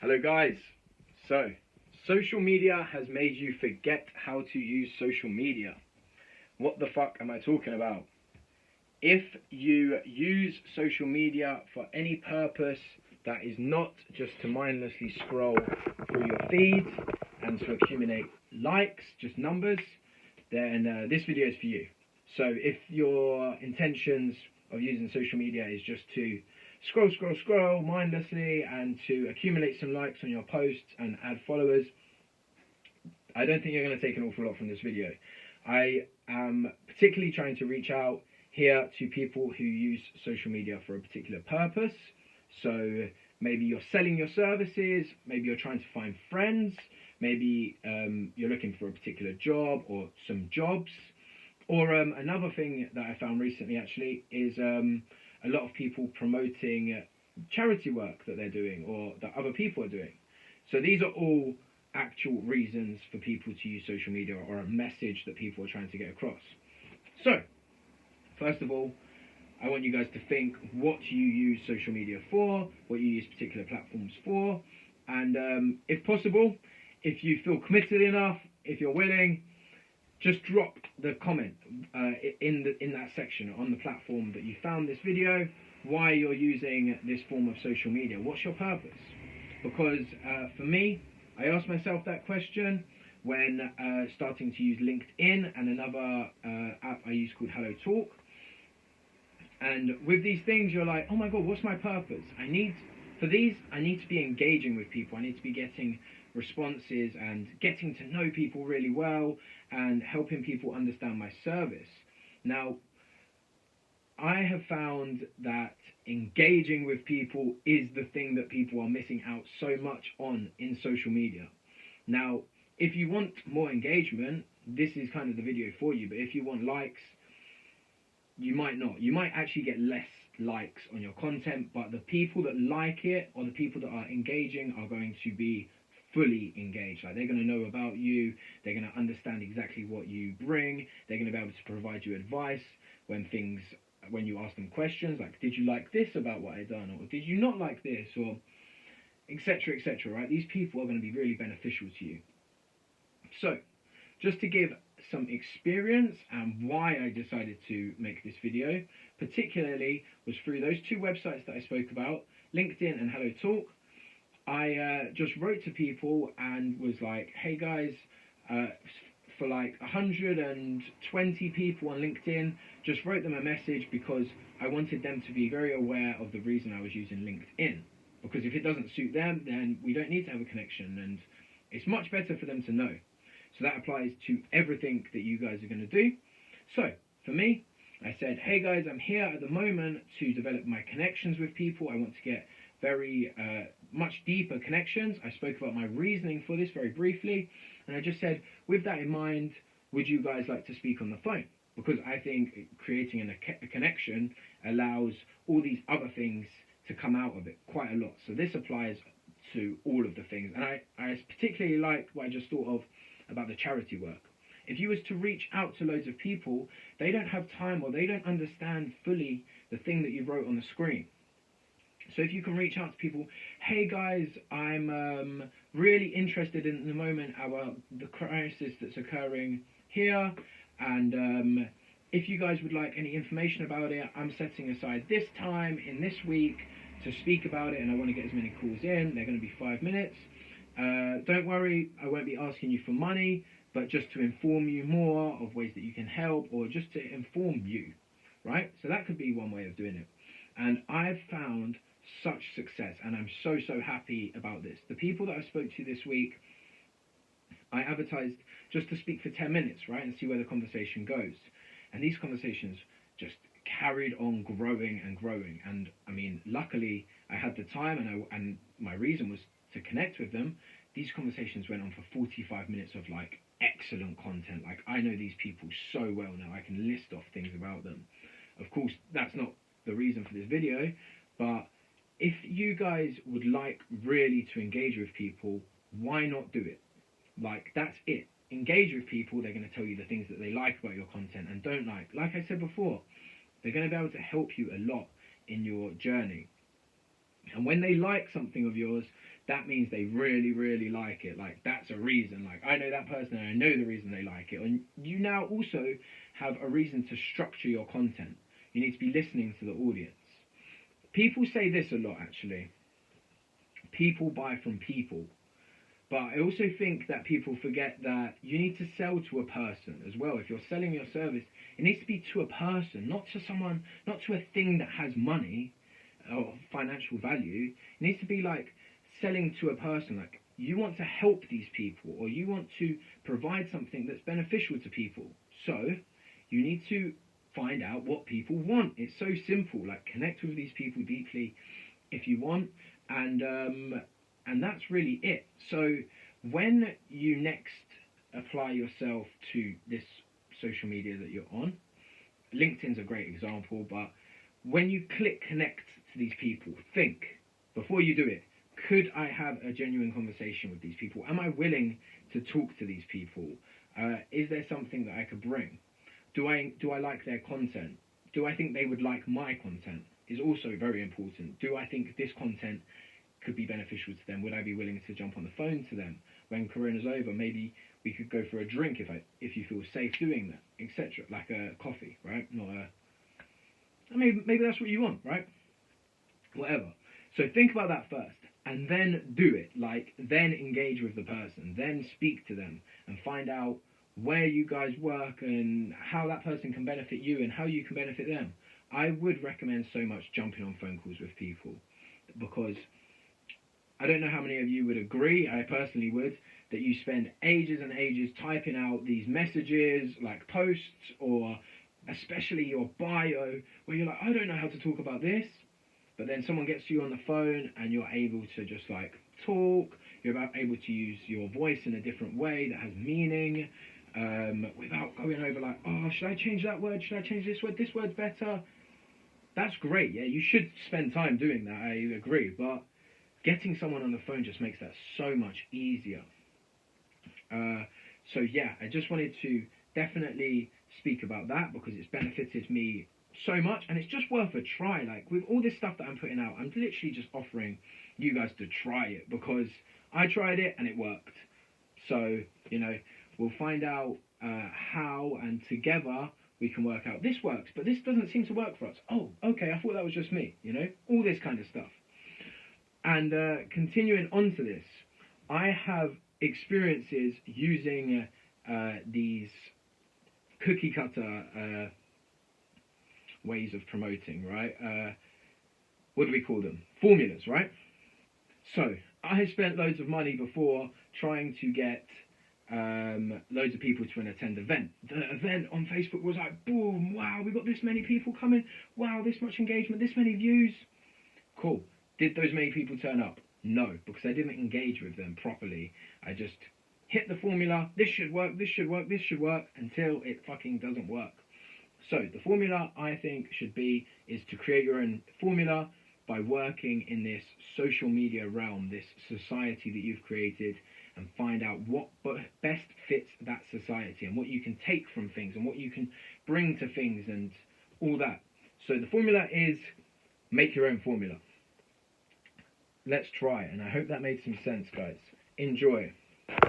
Hello guys. So, social media has made you forget how to use social media. What the fuck am I talking about? If you use social media for any purpose that is not just to mindlessly scroll through your feeds and to accumulate likes, just numbers, then this video is for you. So if your intentions of using social media is just to scroll mindlessly and to accumulate some likes on your posts and add followers, I don't think you're going to take an awful lot from this video. I am particularly trying to reach out here to people who use social media for a particular purpose. So maybe you're selling your services, maybe you're trying to find friends, maybe you're looking for a particular job or some jobs. Or another thing that I found recently actually is a lot of people promoting charity work that they're doing or that other people are doing. So these are all actual reasons for people to use social media or a message that people are trying to get across. So, first of all, I want you guys to think what you use social media for, what you use particular platforms for, and if possible, if you feel committed enough, if you're willing, just drop the comment in that section on the platform that you found this video, why you're using this form of social media. What's your purpose? Because for me, I asked myself that question when starting to use LinkedIn and another app I use called Hello Talk. And with these things, you're like, oh my God, what's my purpose? I need to be engaging with people. I need to be getting responses and getting to know people really well and helping people understand my service. Now, I have found that engaging with people is the thing that people are missing out so much on in social media. Now, if you want more engagement, this is kind of the video for you, but if you want likes, you might not. You might actually get less likes on your content, but the people that like it or the people that are engaging are going to be fully engaged. Like, they're going to know about you, they're going to understand exactly what you bring, they're going to be able to provide you advice when you ask them questions like, did you like this about what I've done, or did you not like this, or etc, etc, right? These people are going to be really beneficial to you. So, just to give some experience and why I decided to make this video, particularly was through those two websites that I spoke about, LinkedIn and Hello Talk. I just wrote to people and was like, hey guys, for like 120 people on LinkedIn, just wrote them a message because I wanted them to be very aware of the reason I was using LinkedIn. Because if it doesn't suit them, then we don't need to have a connection, and it's much better for them to know. So that applies to everything that you guys are going to do. So for me, I said, hey guys, I'm here at the moment to develop my connections with people. I want to get very much deeper connections. I spoke about my reasoning for this very briefly, and I just said, with that in mind, would you guys like to speak on the phone? Because I think creating a connection allows all these other things to come out of it quite a lot. So this applies to all of the things, and I particularly liked what I just thought of about the charity work. If you was to reach out to loads of people, they don't have time or they don't understand fully the thing that you wrote on the screen. So if you can reach out to people, hey guys, I'm really interested in the moment the crisis that's occurring here, and if you guys would like any information about it, I'm setting aside this time in this week to speak about it, and I want to get as many calls in. They're going to be 5 minutes. Don't worry, I won't be asking you for money, but just to inform you more of ways that you can help, or just to inform you, right? So that could be one way of doing it. And I've found such success, and I'm so happy about this. The people that I spoke to this week, I advertised just to speak for 10 minutes, right, and see where the conversation goes. And these conversations just carried on growing and growing. And I mean, luckily I had the time, and my reason was to connect with them. These conversations went on for 45 minutes of like excellent content. Like, I know these people so well now, I can list off things about them. Of course, that's not the reason for this video, but if you guys would like really to engage with people, why not do it? Like, that's it. Engage with people. They're going to tell you the things that they like about your content and don't like. Like I said before, they're going to be able to help you a lot in your journey. And when they like something of yours, that means they really, really like it. Like, that's a reason. Like, I know that person and I know the reason they like it. And you now also have a reason to structure your content. You need to be listening to the audience. People say this a lot, actually. People buy from people. But I also think that people forget that you need to sell to a person as well. If you're selling your service, it needs to be to a person, not to someone, not to a thing that has money or financial value. It needs to be like selling to a person. Like, you want to help these people, or you want to provide something that's beneficial to people. So you need to find out what people want. It's so simple. Like, connect with these people deeply if you want, and that's really it. So when you next apply yourself to this social media that you're on, LinkedIn's a great example, but when you click connect to these people, think before you do it, could I have a genuine conversation with these people? Am I willing to talk to these people? Is there something that I could bring? Do I like their content? Do I think they would like my content? Is also very important. Do I think this content could be beneficial to them? Would I be willing to jump on the phone to them when Corona's over? Maybe we could go for a drink if you feel safe doing that, etc. Like a coffee, right? Not a. Maybe that's what you want, right? Whatever. So think about that first, and then do it. Like, then engage with the person, then speak to them, and find out where you guys work and how that person can benefit you and how you can benefit them. I would recommend so much jumping on phone calls with people, because I don't know how many of you would agree, I personally would, that you spend ages and ages typing out these messages, like posts, or especially your bio, where you're like, I don't know how to talk about this, but then someone gets to you on the phone and you're able to just like talk, you're able to use your voice in a different way that has meaning, without going over like, oh, should I change that word, should I change this word's better. That's great, yeah, you should spend time doing that, I agree, but getting someone on the phone just makes that so much easier. So yeah, I just wanted to definitely speak about that because it's benefited me so much, and it's just worth a try. Like, with all this stuff that I'm putting out, I'm literally just offering you guys to try it because I tried it and it worked. So, we'll find out how, and together we can work out this works, but this doesn't seem to work for us. Oh, okay, I thought that was just me, all this kind of stuff. And continuing on to this, I have experiences using these cookie cutter ways of promoting, right? What do we call them? Formulas, right? So I spent loads of money before trying to get loads of people to attend an event. The event on Facebook was like, boom, wow, we got this many people coming, wow, this much engagement, this many views. Cool. Did those many people turn up? No, because I didn't engage with them properly. I just hit the formula, this should work, this should work, this should work, until it fucking doesn't work. So the formula, I think, is to create your own formula by working in this social media realm, this society that you've created, and find out what best fits that society and what you can take from things and what you can bring to things and all that. So the formula is make your own formula. Let's try, and I hope that made some sense, guys. Enjoy.